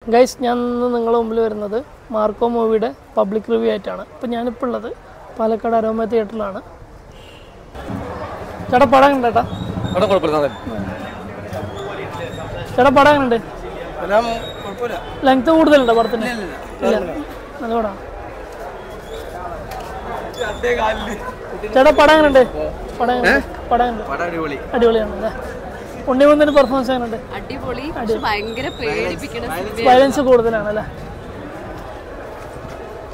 Guys, ഞാൻ ഇന്ന് നിങ്ങളുടെ മുമ്പിൽ വരുന്നത് മാർക്കോ മൂവിയുടെ പബ്ലിക് റിവ്യൂ ആയിട്ടാണ്. അപ്പോൾ ഞാനിപ്പോൾ ഉള്ളത് പാലക്കാട് അരോമ തിയേറ്ററിലാണ്. ചേട്ടാ പടം കണ്ടേട്ടാ? ചേട്ടാ പടം കണ്ടേ? ലെങ്ത് കൂടുതലുണ്ടോ പടത്തിന്? ഇല്ല, നല്ല പടമാണ്. ചേട്ടാ പടം കണ്ടേ? പടം അടിപൊളിയാണ് അല്ലേ? ഉണ്ണിമുന്തന്റെ പെർഫോമൻസ് എങ്ങനെയുണ്ട്? വയലൻസ് കൂടുതലാണ് അല്ലേ?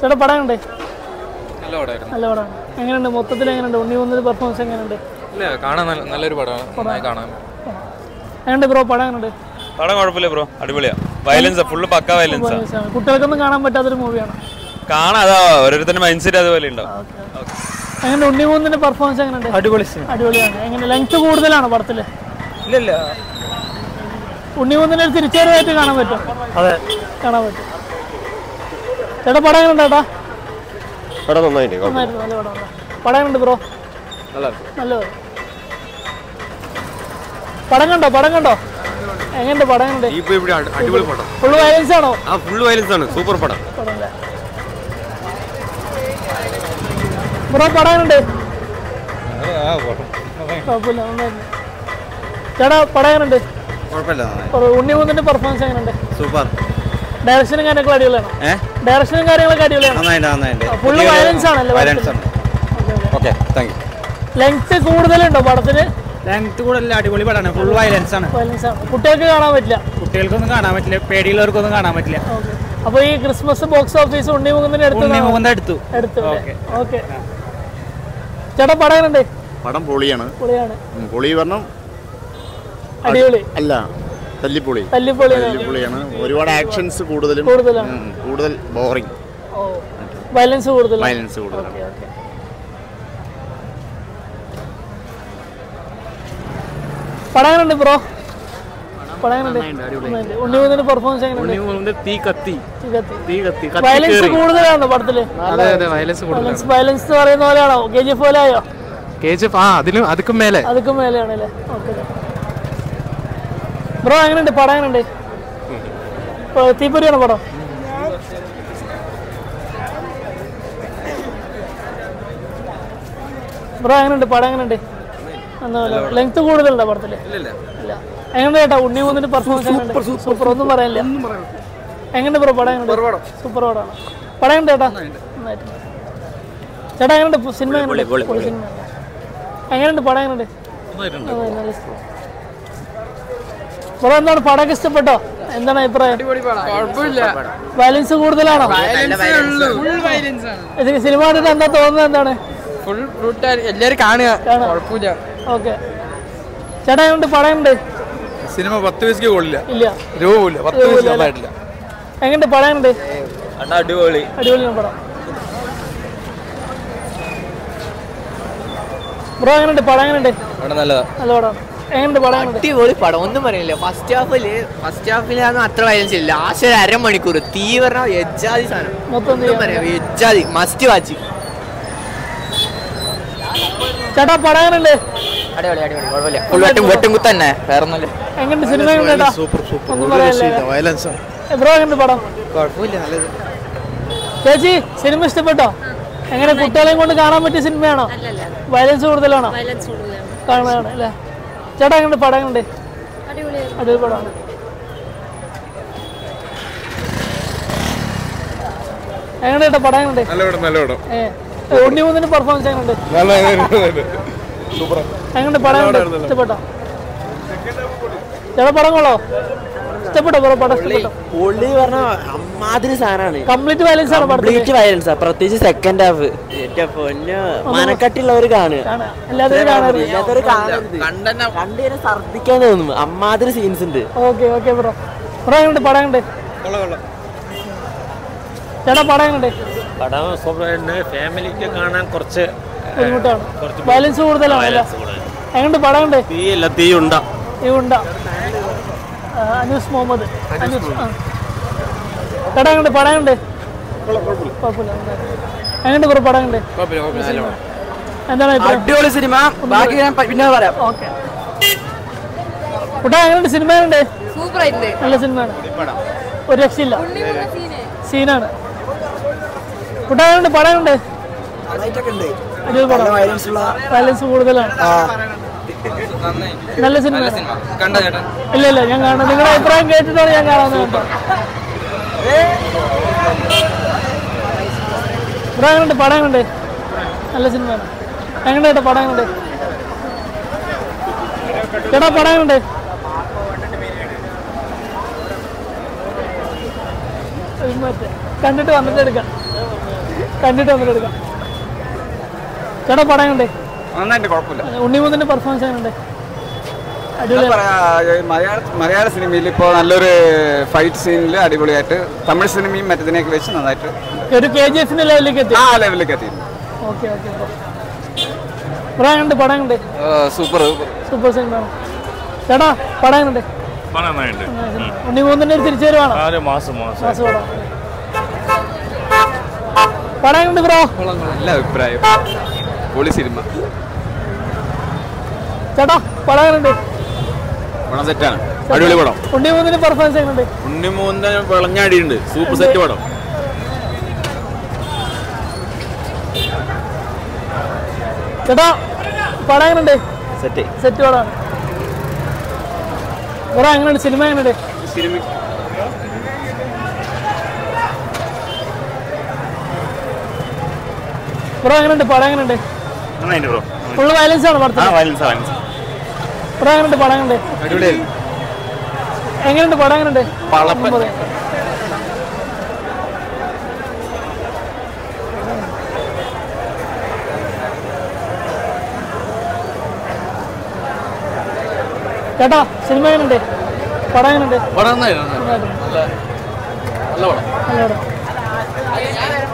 ചേട്ടാ പടം കണ്ടേ? നല്ല പടമാണ്. എങ്ങനെയുണ്ട് മൊത്തത്തിൽ? എങ്ങനെയുണ്ട് ഉണ്ണിമുന്തന്റെ പെർഫോമൻസ്? എങ്ങനെയുണ്ട്? നല്ലൊരു പടമാണ്. എങ്ങനെയുണ്ട് ബ്രോ പടം? എങ്ങനെയുണ്ട്? പടം കുഴപ്പമില്ല ബ്രോ, അടിപൊളിയാ. വയലൻസ് ഫുള്ള് പക്ക വയലൻസ് ആണ്. കുട്ടികൾക്കൊന്നും കാണാൻ പറ്റാത്തൊരു മൂവിയാണ്. കാണാം, അതാ ഓരോരുത്തരുടെ മൈൻഡ് സെറ്റ് അതുപോലെ ഉണ്ടാവും. എങ്ങനെ ഉണ്ണിമുന്തന്റെ പെർഫോമൻസ് എങ്ങനെയുണ്ട്? അടിപൊളിയാണ്. എങ്ങനെ ലെങ്ത് കൂടുതലാണോ പടത്തില്? ഇല്ല, ഉണ്ണിമുന്തനെ തിരിച്ചറിവായിട്ട് കാണാൻ പറ്റും. അതെ, കാണാൻ പറ്റും. ചേട്ടാ പടം എങ്ങനെ ചേട്ടാ? നല്ല പടം. പടം എങ്ങനെയുണ്ട് ബ്രോ? നല്ല പടം കണ്ടോ? എങ്ങനെയുണ്ട് പടം? ഫുൾ വയലൻസ് ആണോ? ഫുൾ വയലൻസ് ആണ്. സൂപ്പർ പടം. ബ്രോ പടം എങ്ങനെയുണ്ട്? കുഴപ്പമില്ല, നന്നായിരുന്നു. ചേട്ടാ പടം എങ്ങനെയുണ്ട്? ഉണ്ണിമുന്തന്റെ പെർഫോമൻസ് എങ്ങനെയുണ്ട്? സൂപ്പർ. ഡയറക്ഷനും കാര്യങ്ങളൊക്കെ അടിപൊളിയാണ്. ഡയറക്ഷനും കാര്യങ്ങളൊക്കെ അടിപൊളിയാണ്. ഫുള്ള് വയലൻസ് ആണല്ലേ? ലെങ്ത് കൂടുതലുണ്ടോ പടത്തിന്? ലെങ്ത് കൂടുതൽ, അടിപൊളി പടമാണ്. ഫുൾ വയലൻസ് ആണ്. കുട്ടികൾക്ക് കാണാൻ പറ്റില്ല. കുട്ടികൾക്കൊന്നും കാണാൻ പറ്റില്ല, പേടിയുള്ളവർക്കൊന്നും കാണാൻ പറ്റില്ല. അപ്പൊ ഈ ക്രിസ്മസ് ബോക്സ് ഓഫീസ് ഉണ്ണിമുന്തന്റെ എടുത്തു. ഓക്കെ. ചേട്ടാ പടം എങ്ങനെയുണ്ട്? പടം പൊളിയാണ്. പൊളി പറഞ്ഞ അടിപൊളി അല്ല, തല്ലിപ്പൊളിയാണ്. ഒരുപാട് ആക്ഷൻസ് കൂടുതൽ ബോറിംഗ്. വയലൻസ് കൂടുതൽ. പടം എങ്ങനെയുണ്ട് ബ്രോ? ഉണ്ണിമുന്തന്റെ പെർഫോമൻസ് എങ്ങനെയുണ്ട്? വയലൻസ് കൂടുതലാണോ പടത്തില്? വയലൻസ് എന്ന് പറയുന്ന പോലെയാണോ? KGF പോലെ ആയോ? അതുക്കും മേലെയാണല്ലേ? ഓക്കെ ബ്രോ, എങ്ങനെയുണ്ട് പടം? എങ്ങനെയുണ്ട്? തീപ്പൊരിയാണോ പടം? ബ്രോ എങ്ങനെയുണ്ട് പടം? എങ്ങനെയുണ്ട്? ലെങ്ത് കൂടുതലുണ്ടോ പടത്തില്? ഇല്ല. എങ്ങനെയുണ്ട് ചേട്ടാ ഉണ്ണിമുന്തന്റെ പെർഫോമൻസ്? എങ്ങനെയുണ്ട്? സൂപ്പർ. ഒന്നും പറയാനില്ല. എങ്ങനെയുണ്ട് ബ്രോ പടം? എങ്ങനെയുണ്ട്? സൂപ്പർ പടമാണ്. പടം എങ്ങനെയുണ്ട് ചേട്ടാ? ചേട്ടാ എങ്ങനെയുണ്ട് സിനിമ? എങ്ങനെയുണ്ട് പടം? എങ്ങനെയുണ്ട്? ബ്രോ എന്താണ് പടമൊക്കെ ഇഷ്ടപ്പെട്ടോ? എന്താണ് അഭിപ്രായം? വയലൻസ് കൂടുതലാണോ? സിനിമ കണ്ടിട്ട് എന്താ തോന്നുന്നത്? എന്താണ്? എല്ലാരും കാണുക. ഓക്കെ. ചേട്ടാ എങ്ങനെയുണ്ട് പടം? എങ്ങനെയുണ്ട്? സിനിമ 10 പൈസക്ക് കൊള്ളില്ല. എങ്ങനെയുണ്ട് പടം? എങ്ങനെയുണ്ട്? അടിപൊളിയാണ് പടം. ബ്രോ എങ്ങനെയുണ്ട് പടം? എങ്ങനെയുണ്ട്? നല്ല പടം. എങ്ങനെയുണ്ട് പടം? അടിപൊളി പടം, ഒന്നും പറയുന്നില്ല. ഫസ്റ്റ് ഹാഫിലാണ് അത്ര വയലൻസ് ഇല്ല. ലാസ്റ്റ് ഒരു അരമണിക്കൂർ തീ പറഞ്ഞ എജ്ജാതി സാധനം. എജ്ജാതി മസ്റ്റ് വാച്ച്. ചേട്ടാ പടം എങ്ങനെയുണ്ട്? അടിപൊളി വെട്ടും കുത്തന്നെ, വേറെ ഒന്നുമില്ല. എങ്ങനെയുണ്ട് സിനിമ? എങ്ങനെയുണ്ടാ? ബ്രോ എങ്ങനെയുണ്ട് പടം? കുഴപ്പമില്ല, നല്ലത്. ചേച്ചി സിനിമ ഇഷ്ടപ്പെട്ടോ? എങ്ങനെ കുട്ടികളെയും കൊണ്ട് കാണാൻ പറ്റിയ സിനിമയാണോ? വയലൻസ് കൂടുതലാണോ? കാണാനാണ് അല്ലേ? ചേട്ടാ എങ്ങനെയുണ്ട് പടം? എങ്ങനെയുണ്ട്? അടിപൊളി പടമാണ്. എങ്ങനെയുണ്ട് ചേട്ടാ പടം? എങ്ങനെയുണ്ട്? ഉണ്ണിമുന്തന്റെ പെർഫോമൻസ് എങ്ങനെയുണ്ട്? എങ്ങനെയുണ്ട് പടം? ഇഷ്ടപ്പെട്ടോ ചേട്ടാ? പടം കൊള്ളോ? ഇഷ്ടപ്പെട്ടോ ബ്രോ പടം? ഇഷ്ടപ്പെട്ടോ? പൊള്ളി പറഞ്ഞ അമ്മാതിരി സാധനമാണ്. കംപ്ലീറ്റ് വയലൻസ് ആണ്. കംപ്ലീറ്റ് വയലൻസാ, പ്രത്യേകിച്ച് സെക്കൻഡ് ഹാഫ്. മനക്കട്ടിയുള്ളവർ കാണുക, കണ്ടുകഴിഞ്ഞാൽ ഛർദ്ദിക്കാൻ തോന്നും. അമ്മാതിരി സീൻസ് ഉണ്ട്. Okay bro. ബ്രോ എങ്ങനെയുണ്ട് പടം? എങ്ങനെയുണ്ട്? ചേട്ടാ പടം എങ്ങനെയുണ്ട്? പടം സൂപ്പറായിട്ട് ഫാമിലിക്ക് കാണാൻ കുറച്ച് ബുദ്ധിമുട്ടാണ്. വയലൻസ് കൂടുതലാണ്. എങ്ങനെയുണ്ട് പടം? എങ്ങനെയുണ്ട്? തീ ഉണ്ട. അനൂസ് മുഹമ്മദ്. ചേട്ടാ എങ്ങനെയുണ്ട് പടം? എങ്ങനെയുണ്ട്? കുഴപ്പമില്ല. എങ്ങനെയുണ്ട് ബ്രോ പടം? എങ്ങനെയുണ്ട്? എന്താണ് അടിപൊളി സിനിമ. ബാക്കി ഞാൻ പിന്നെ പറയാം. ഓക്കെ. കുട്ടാ എങ്ങനെയുണ്ട് സിനിമ? എങ്ങനെയുണ്ട്? സൂപ്പർ ആയിട്ടുണ്ട്. നല്ല സിനിമയാണ്. ഒരു രക്ഷയില്ല, സീനാണ്. കൂട്ടാനുണ്ട്, പടമുണ്ട്, വയലൻസ് കൂടുതലാണ്. നല്ല സിനിമ. ഇല്ല ഇല്ല, ഞാൻ കാണാം. നിങ്ങളുടെ അഭിപ്രായം കേട്ടിട്ടാണ് ഞാൻ കാണാമെന്ന് കേട്ടോ. എങ്ങനെയുണ്ട്? പടം എങ്ങനെയുണ്ട്? നല്ല സിനിമയാണ്. എങ്ങനെ കേട്ടോ പടം എങ്ങനെയുണ്ട്? ചേട്ടാ പടം എങ്ങനെയുണ്ട്? കണ്ടിട്ട് വന്നിട്ട് എടുക്കാം. ചേട്ടാ പടം എങ്ങനെയുണ്ട്? നന്നായിട്ട് കുഴപ്പമില്ല. ഉണ്ണിമുത്തന്റെ പെർഫോമൻസ് എങ്ങനെയുണ്ട്? മലയാള സിനിമയിൽ ഇപ്പോൾ നല്ലൊരു ഫൈറ്റ് സീനിൽ അടിപൊളിയായിട്ട് തമിഴ് സിനിമയും മറ്റതിനെയൊക്കെ വെച്ച് നന്നായിട്ട് ഒരു KGF ലെവലിലേക്ക് എത്തി. ലെവലിലേക്ക് എത്തി. Okay okay. പടം എങ്ങനെയുണ്ട്? സൂപ്പർ സിനിമയാണ്. ചേട്ടാ പടം എങ്ങനെയുണ്ട്? ഉണ്ണിമുത്തന്റെ ഒരു തിരിച്ചുവരവാണോ? പടം എങ്ങനെയുണ്ട് ബ്രോ? നല്ല അഭിപ്രായം. പൊളി സിനിമ. ചേട്ടാ പടം എങ്ങനെയുണ്ട്? പടം സെറ്റാണ്, അടിപൊളി പടം. ഉണ്ണിമുത്തന്റെ പെർഫോമൻസ് എങ്ങനെയുണ്ട്? ഉണ്ണിമൂന്തൻ വിളഞ്ഞാടിയുണ്ട്, സൂപ്പർ സെറ്റ് പടം. ചേട്ടാ പടം എങ്ങനെയുണ്ട്? സെറ്റ് പടമാണ്. ബ്രോ എങ്ങനെയുണ്ട്? സിനിമ എങ്ങനെയുണ്ട്? ബ്രോ എങ്ങനെയുണ്ട്? പടം എങ്ങനെയുണ്ട്? ഫുള്ള് വയലൻസ് ആണ് പടത്തിൽ. ബ്രോ എങ്ങനെയുണ്ട്? പടം എങ്ങനെയുണ്ട്? എങ്ങനെയുണ്ട്? പടം എങ്ങനെയുണ്ട്? ചേട്ടാ സിനിമ എങ്ങനെയുണ്ട്? പടം എങ്ങനെയുണ്ട്?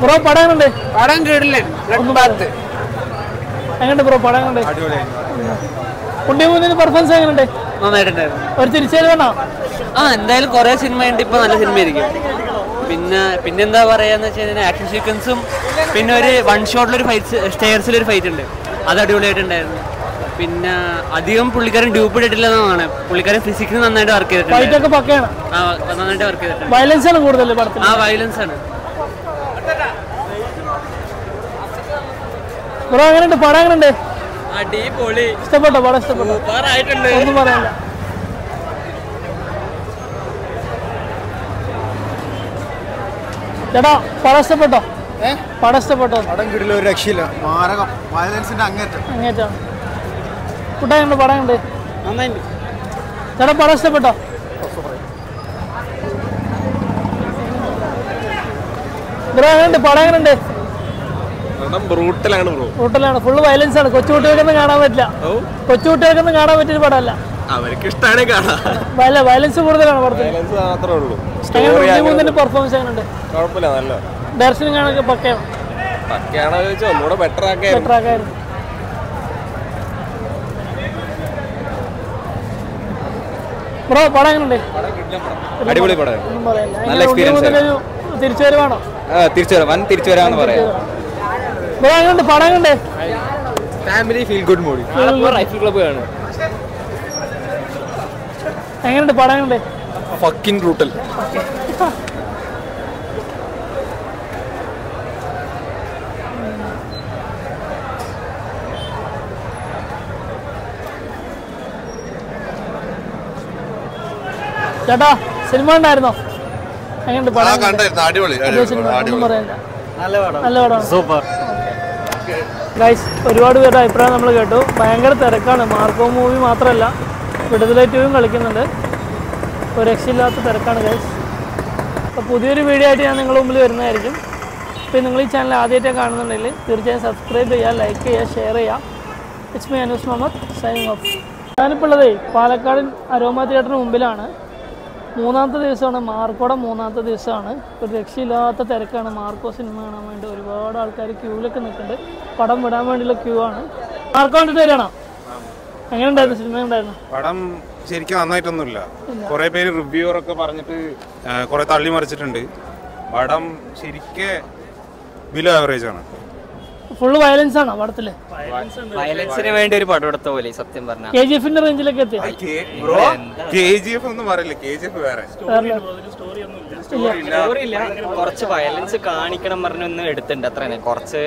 ബ്രോ പടം എങ്ങനെയുണ്ട്? എങ്ങനെയുണ്ട് ബ്രോ? പടം എങ്ങനെയുണ്ട്? ഉണ്ണിമുത്തന്റെ പെർഫോമൻസ് എങ്ങനെയുണ്ട്? നന്നായിട്ടുണ്ടായിരുന്നു. ഒരു തിരിച്ചറിവാണോ? എന്തായാലും കുറെ സിനിമ ഉണ്ട്, ഇപ്പൊ നല്ല സിനിമയായിരിക്കും. പിന്നെന്താ പറയാന്ന് വെച്ച് കഴിഞ്ഞാൽ ആക്ഷൻ സീക്വൻസും പിന്നെ ഒരു വൺ ഷോട്ടിലൊരു ഫൈറ്റ്, സ്റ്റെയർസിലൊരു ഫൈറ്റ് ഉണ്ട്, അത് അടിപൊളിയായിട്ടുണ്ടായിരുന്നു. പിന്നെ അധികം പുള്ളിക്കാരൻ ഡ്യൂപ്പ് ഇട്ടില്ലെന്നാണ്. പുള്ളിക്കാരൻ ഫിസിക്സ് നന്നായിട്ട് വർക്ക് ചെയ്തിട്ടുണ്ട്. നന്നായിട്ട് വർക്ക് ചെയ്തിട്ടുണ്ട്. വയലൻസ് ആണ് കൂടുതൽ പടത്തിൽ. വയലൻസ് ആണ്. ബ്രോ എങ്ങനെയുണ്ട്? പടം എങ്ങനെയുണ്ട്? അടിപൊളി. ഇഷ്ടപ്പെട്ടോ? പടം ഇഷ്ടപ്പെട്ടോ? ഒന്നും പറയാനില്ല. ചേട്ടാ പടം ഇഷ്ടപ്പെട്ടോ? പടം ഇഷ്ടപ്പെട്ടോ? പടം കിട്ടില്ല, ഒരു രക്ഷയില്ല. മാരകം, വയലൻസിന്റെ അങ്ങേറ്റാണ്. കൂട്ടായുണ്ട്? പടം ഉണ്ട്. ചേട്ടാ പടം ഇഷ്ടപ്പെട്ടോ? ബ്രോ എങ്ങനെയുണ്ട്? പടം എങ്ങനെയുണ്ട്? ബ്രൂട്ടലാണ്. ഫുള്ള് വയലൻസ് ആണ്. കൊച്ചുകുട്ടികൾക്കൊന്നും കാണാൻ പറ്റില്ല. കൊച്ചുകുട്ടികൾക്കൊന്നും കാണാൻ പറ്റിയൊരു പടമല്ല. അവർക്ക് ഇഷ്ടമാണ് കാണാൻ. വയലൻസ് കൂടുതലാണ് പടത്തിൽ. ഉണ്ണിമുത്തന്റെ പെർഫോമൻസ് എങ്ങനെയുണ്ട്? കുഴപ്പമില്ല, നല്ല ഡയറക്ഷൻ കാണാൻ പക്കയാണ്. ഒന്നുകൂടെ ബെറ്റർ ആക്കായിരുന്നു. ബ്രോ പടം എങ്ങനെയുണ്ട്? അടിപൊളി പടം. ഒന്നും പറയാനില്ല. തിരിച്ചുവരവാണോ? തിരിച്ചുവരാന്ന് പറയാം. ബ്രോ എങ്ങനെയുണ്ട്? പടം എങ്ങനെയുണ്ട്? Family feel good movie. Rifle club കാണും. എങ്ങനെയുണ്ട്? പടം എങ്ങനെയുണ്ട്? Fucking brutal. ചേട്ടാ സിനിമ ഉണ്ടായിരുന്നോ? എങ്ങനെയുണ്ട്? പടം അടിപൊളി. ഒന്നും പറയാനില്ല. നല്ല പടമാണ്. സൂപ്പർ. ഗൈസ് ഒരുപാട് പേരുടെ അഭിപ്രായം നമ്മൾ കേട്ടു. ഭയങ്കര തിരക്കാണ്. മാർക്കോ മൂവി മാത്രമല്ല, വിടുതലൈ 2 കളിക്കുന്നുണ്ട്. ഒരു രക്ഷയില്ലാത്ത തിരക്കാണ് ഗൈസ്. അപ്പോൾ പുതിയൊരു വീഡിയോ ആയിട്ട് ഞാൻ നിങ്ങളുടെ മുമ്പിൽ വരുന്നതായിരിക്കും. അപ്പോൾ നിങ്ങൾ ഈ ചാനൽ ആദ്യമായിട്ടേ കാണുന്നുണ്ടെങ്കിൽ തീർച്ചയായും സബ്സ്ക്രൈബ് ചെയ്യുക, ലൈക്ക് ചെയ്യുക, ഷെയർ ചെയ്യുക. It's me Anoos Muhammad signing off. ഞാനിപ്പോൾ ഉള്ളത് പാലക്കാട് അരോമ തിയേറ്ററിന് മുമ്പിലാണ്. 3ാമത്തെ ദിവസമാണ്, മാർക്കോടെ 3ാമത്തെ ദിവസമാണ്. ഒരു രക്ഷയില്ലാത്ത തിരക്കാണ്. മാർക്കോ സിനിമ കാണാൻ വേണ്ടി ഒരുപാട് ആൾക്കാർ ക്യൂവിലൊക്കെ നിൽക്കുന്നുണ്ട്. പടം വിടാൻ വേണ്ടിയുള്ള ക്യൂ ആണ്. മാർക്കോ കണ്ടിട്ട് വരികയാണോ? എങ്ങനെ ഉണ്ടായിരുന്നു? സിനിമ ഉണ്ടായിരുന്നു? പടം ശരിക്കും നന്നായിട്ടൊന്നുമില്ല. കുറെ പേര് റിവ്യൂവർ ഒക്കെ പറഞ്ഞിട്ട് കുറെ തള്ളി മറിച്ചിട്ടുണ്ട്. പടം ശരിക്കും ബിലോ ആവറേജ് ആണ്. ഫുള്ള് വയലൻസ് ആണോ പടത്തില്? വയലൻസിന് വേണ്ടി ഒരു പടം എടുത്ത പോലെ സത്യം പറഞ്ഞ KGF റേഞ്ചിലൊക്കെ എത്തി. KGF ഒന്നും പറയില്ല, KGF വേറെ. സ്റ്റോറിയില്ല, കുറച്ച് വയലൻസ് കാണിക്കണം പറഞ്ഞൊന്നും എടുത്തിട്ടുണ്ട്. അത്ര തന്നെ, കുറച്ച്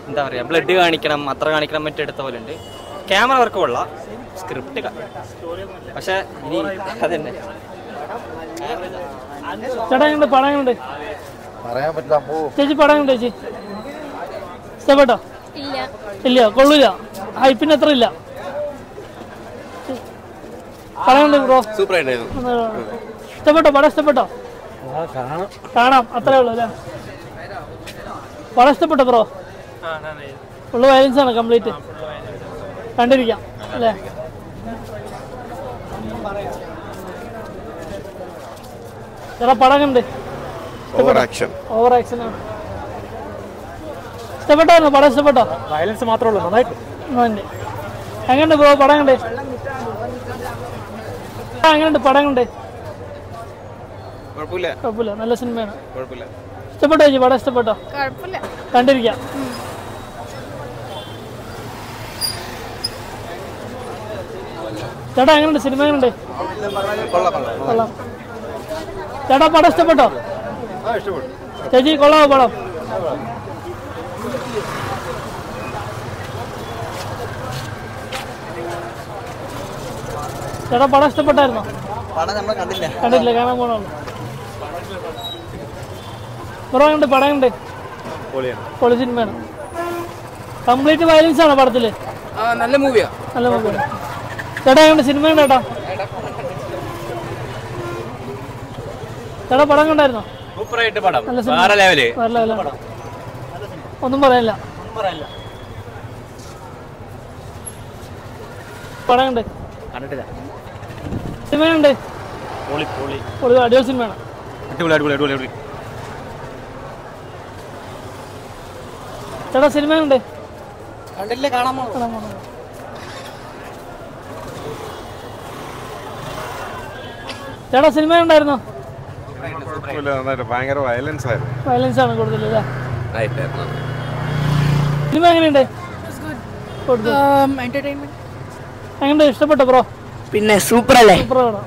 എന്താ പറയാ ബ്ലഡ് കാണിക്കണം, അത്ര കാണിക്കണം മറ്റും എടുത്ത പോലെ ഉണ്ട്. ക്യാമറ വർക്ക് കൊള്ളാം, സ്ക്രിപ്റ്റ് പക്ഷെ ഇനി അതന്നെ. ചേട്ടാ എങ്ങനെ പടം എങ്ങനെയുണ്ട്? പറയാൻ പറ്റില്ല. ചേച്ചി പടം എങ്ങനെ ചേച്ചി? ഇഷ്ടപ്പെട്ടോ? ഇല്ല, കൊള്ളൂല. ഹൈപ്പിന് അത്ര ഇല്ല. പടം എങ്ങനെ ബ്രോ? സൂപ്പർ ആയിട്ടായിരുന്നു. ഇഷ്ടപ്പെട്ടോ? പടം ഇഷ്ടപ്പെട്ടോ? കാണാം, അത്രേ ഉള്ളൂ അല്ലേ? പടം ഇഷ്ടപ്പെട്ടോ ബ്രോ? ഫുള്ള് വയലൻസ് ആണ് കംപ്ലീറ്റ്. കണ്ടിരിക്കാം അല്ലേ? ചേട്ടാ പടം കണ്ട് ഓവർ ആക്ഷൻ. ഓവർ ആക്ഷൻ ആണ്. ഇഷ്ടപ്പെട്ടോ? പടം ഇഷ്ടപ്പെട്ടോ? വയലൻസ് മാത്രമേ ഉള്ളൂ, നന്നായിട്ട്. എങ്ങനെയുണ്ട് ബ്രോ പടം കണ്ട്? എങ്ങനെയുണ്ട് പടം കണ്ട്? കുഴപ്പമില്ല, നല്ല സിനിമയാണ്. ഇഷ്ടപ്പെട്ടോ ചേച്ചി? പടം ഇഷ്ടപ്പെട്ടോ? കണ്ടിരിക്കാം. ചേട്ടാ എങ്ങനെയുണ്ട് സിനിമ? എങ്ങനെയുണ്ട്? കൊള്ളാം. ചേട്ടാ പടം ഇഷ്ടപ്പെട്ടോ? ചേച്ചി കൊള്ളാമോ പടം? ചേട്ടാ പടം ഇഷ്ടപ്പെട്ടായിരുന്നോ? കണ്ടില്ല, കാണാൻ പോണോ? ബ്രോ എങ്ങനെയുണ്ട് പടം? എങ്ങനെയുണ്ട്? പൊളി സിനിമയാണ്. കംപ്ലീറ്റ് വയലൻസ് ആണോ പടത്തില്? നല്ല മൂവിയാണ്. നല്ല മൂവിയാണ്. ചേട്ടാ എങ്ങനെയുണ്ട് സിനിമ? ചേട്ടാ ചേട്ടാ പടം കണ്ടായിരുന്നോ? സൂപ്പറായിട്ട് പടം, നല്ല സിനിമ. വേറെ ലെവല്. ഒന്നും പറയാനില്ല. പടം കണ്ട്? കണ്ടിട്ടില്ല. സിനിമ കണ്ട്? അടിപൊളി സിനിമയാണ്. അടിപൊളി. ചേട്ടാ സിനിമ കണ്ട്? കണ്ടില്ല, കാണാൻ ചേട്ടാ സിനിമ കണ്ടായിരുന്നോ? ഭയങ്കര വയലൻസ് ആയിരുന്നു. വയലൻസ് ആണ് കൂടുതലല്ലേ? സിനിമ എങ്ങനെയുണ്ട്? എങ്ങനെയുണ്ട്? ഇഷ്ടപ്പെട്ടോ ബ്രോ? പിന്നെ സൂപ്പർ അല്ലേ? സൂപ്പർ പടം.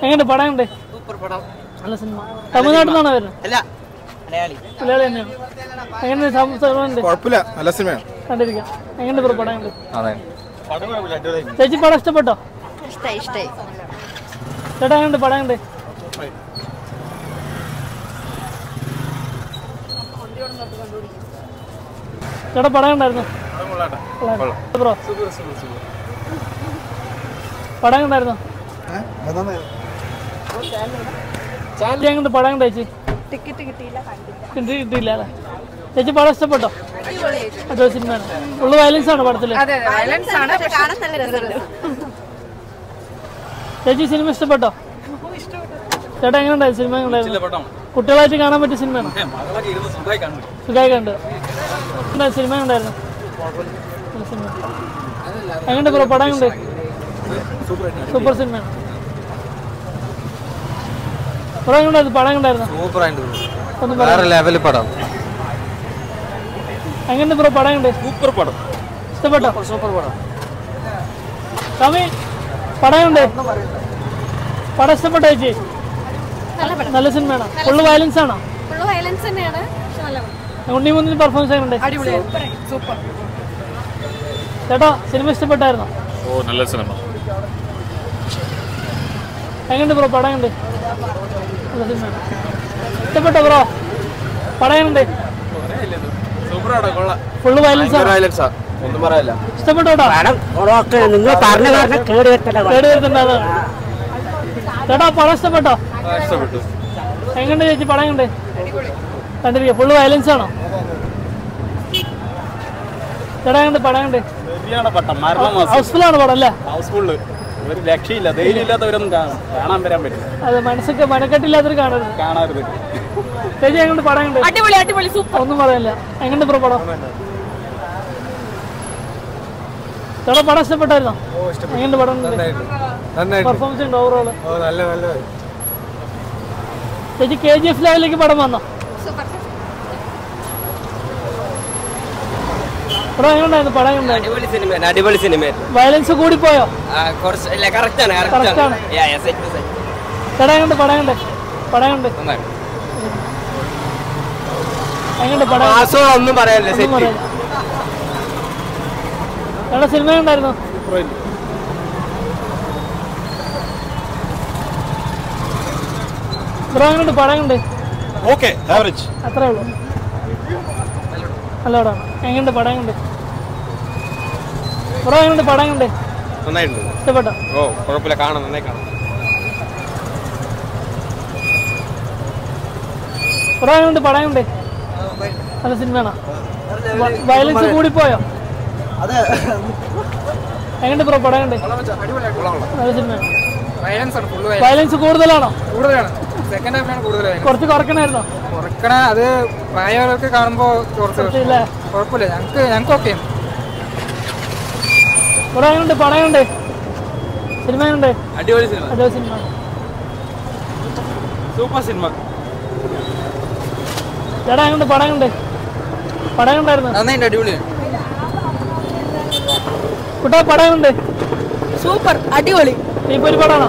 എങ്ങനെയുണ്ട് പടം? എങ്ങനെയുണ്ട്? നല്ല സിനിമ. തമിഴ്നാട്ടിൽ നിന്നാണോ വരുന്നത്? മലയാളി തന്നെയാണ്. എങ്ങനെയുണ്ട്? കുഴപ്പമില്ല, നല്ല സിനിമയാണ്. കണ്ടിരിക്കാം. എങ്ങനെയുണ്ട് ബ്രോ പടം? ചേച്ചി പടം ഇഷ്ടപ്പെട്ടോ? ചേട്ടാ എങ്ങനെയുണ്ട് പടം? എങ്ങനെയുണ്ട്? ചേട്ടാ പടം ഉണ്ടായിരുന്നു ബ്രോ? പടം ഉണ്ടായിരുന്നു? എങ്ങനെയുണ്ട് പടം? ചേച്ചി കിട്ടിയില്ല അല്ലേ? ചേച്ചി പടം ഇഷ്ടപ്പെട്ടോ? അടിപൊളി സിനിമയാണ്. ഫുള്ള് വയലൻസ് ആണ് പടത്തില്. ചേച്ചി സിനിമ ഇഷ്ടപ്പെട്ടോ? ചേട്ടാ എങ്ങനെയുണ്ടായിരുന്നു സിനിമ? എങ്ങനെയുണ്ടായിരുന്നു? കുട്ടികളായിട്ട് കാണാൻ പറ്റിയ സിനിമയാണ്. സുഖമായി കണ്ടു. സിനിമ ഉണ്ടായിരുന്നു? സിനിമ എങ്ങനെയുണ്ട് ബ്രോ പടം? എങ്ങനെയുണ്ട്? സൂപ്പർ സിനിമയാണ്. ബ്രോ എങ്ങനെയുണ്ടായിരുന്നു പടം? എങ്ങനെയുണ്ടായിരുന്നു? വേറെ ലെവല് പടം. എങ്ങനെയുണ്ട് ബ്രോ പടം? എങ്ങനെയുണ്ട്? സൂപ്പർ പടം. ഇഷ്ടപ്പെട്ടോ? സൂപ്പർ പടം. കമി പടം എങ്ങനെയുണ്ട്? പടം ഇഷ്ടപ്പെട്ടോ ചേച്ചി? നല്ല സിനിമയാണ്. ഫുള്ള് വയലൻസ് ആണോ? ഉണ്ണി മുന്നിൽ പെർഫോമൻസ് എങ്ങനെയുണ്ട്? ചേട്ടാ സിനിമ ഇഷ്ടപ്പെട്ടായിരുന്നോ? നല്ല സിനിമ. എങ്ങനെയുണ്ട് ബ്രോ പടം? എങ്ങനെയുണ്ട്? നല്ല സിനിമയാണ്. ഇഷ്ടപ്പെട്ടോ ബ്രോ പടം? എങ്ങനെയുണ്ട്? ഫുള്ള് വയലൻസ് ആണ്. ഒന്നും പറയാനില്ല. ഇഷ്ടപ്പെട്ടോ? ചേട്ടാ പടം ഇഷ്ടപ്പെട്ടോ? എങ്ങനെയുണ്ട് ചേച്ചി പടം? എങ്ങനെയുണ്ട്? കണ്ടിരിക്കുക. ഫുള്ള് വയലൻസ് ആണോ? ചേട്ടാ എങ്ങനെയുണ്ട് പടം? എങ്ങനെയുണ്ട്? ഹൗസ്ഫുള്ളാണ് പടം അല്ലേ? ഒരു രക്ഷയില്ല, ധൈര്യമില്ലാത്തവരൊന്നും കാണാൻ വരാൻ പറ്റില്ല. അതെ, മനക്കെട്ടില്ലാത്തൊരു കാണരുത്. ചേച്ചി എങ്ങനെയുണ്ട് പടം? എങ്ങനെയുണ്ട്? ഒന്നും പറയാനില്ല. എങ്ങനെയുണ്ട് ബ്രോ പടം? ചേട്ടാ പടം ഇഷ്ടപ്പെട്ടായിരുന്നോ? എങ്ങനെയുണ്ട് പടം? പെർഫോമൻസ് ഉണ്ട് ഓവറോള്? ചേച്ചി KGF ലെവലിലേക്ക് പടം വന്നോ? ബ്രോ എങ്ങനെയുണ്ടായിരുന്നു പടം? അടിപൊളി സിനിമ, അടിപൊളി സിനിമ. വയലൻസ് കൂടിപ്പോയോ? കറക്റ്റാണ്. ചേട്ടാ എങ്ങോട്ട് പടം കണ്ട്? പടം കണ്ട് എങ്ങോട്ട് പടം? ഒന്നും പറയാനില്ല. ചേട്ടാ സിനിമ ഉണ്ടായിരുന്നു? ബ്രോ എങ്ങോട്ട് പടം കണ്ട്? ഓക്കെ ആവറേജ് അത്രേ ഉള്ളൂ. നല്ല പടമാണ്. എങ്ങനെയുണ്ട് പടം കണ്ട്? ബ്രോ എങ്ങനെയുണ്ട് പടം കണ്ട്? നന്നായിട്ടുണ്ട്. ഇഷ്ടപ്പെട്ടോ? ഓ കുഴപ്പമില്ല, കാണാം, നന്നായി കാണാം. ബ്രോ എങ്ങനെയുണ്ട് പടം കണ്ട്? നല്ല സിനിമയാണോ? വയലൻസ് കൂടിപ്പോയോ? എങ്ങനെയുണ്ട് ബ്രോ പടം കണ്ട്? നല്ല സിനിമയാണ്. വയലൻസ് കൂടുതലാണോ? കുറച്ച് കുറക്കണായിരുന്നോ? അത് പ്രായവർക്ക് കാണുമ്പോ കുഴപ്പമില്ല. ഞങ്ങൾക്ക് ഓക്കെ. ബ്രോ എങ്ങനെയുണ്ട് പടം കണ്ട്? സിനിമ എങ്ങനെയുണ്ട്? അടിപൊളി സിനിമ. അടിപൊളി സിനിമ. Super cinema. ചേട്ടാ എങ്ങനെയുണ്ട് പടം കണ്ട്? പടം കണ്ടായിരുന്നു? നന്നായിട്ട് അടിപൊളിയാണ്. കുട്ടാ പടം കണ്ട്? സൂപ്പർ, അടിപൊളി. ഈ ഒരു പടമാണോ?